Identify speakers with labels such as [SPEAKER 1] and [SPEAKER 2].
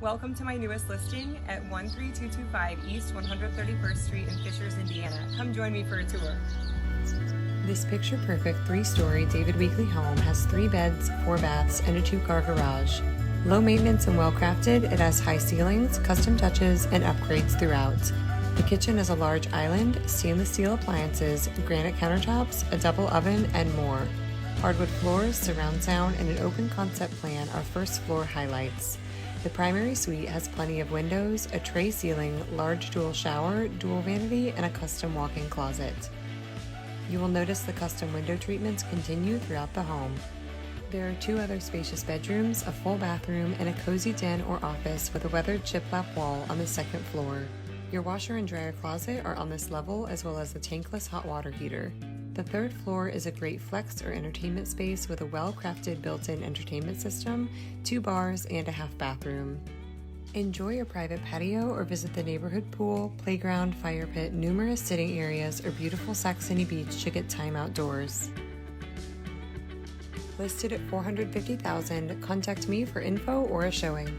[SPEAKER 1] Welcome to my newest listing at 13225 East 131st Street in Fishers, Indiana. Come join me for a tour.
[SPEAKER 2] This picture-perfect 3-story David Weekley home has 3 beds, 4 baths, and a 2-car garage. Low maintenance and well-crafted, it has high ceilings, custom touches, and upgrades throughout. The kitchen is a large island, stainless steel appliances, granite countertops, a double oven, and more. Hardwood floors, surround sound, and an open concept plan are first floor highlights. The primary suite has plenty of windows, a tray ceiling, large dual shower, dual vanity, and a custom walk-in closet. You will notice the custom window treatments continue throughout the home. There are 2 other spacious bedrooms, a full bathroom, and a cozy den or office with a weathered shiplap wall on the 2nd floor. Your washer and dryer closet are on this level, as well as a tankless hot water heater. The 3rd floor is a great flex or entertainment space with a well-crafted built-in entertainment system, 2 bars, and a half bathroom. Enjoy a private patio or visit the neighborhood pool, playground, fire pit, numerous sitting areas, or beautiful Saxony Beach to get time outdoors. Listed at $450,000, contact me for info or a showing.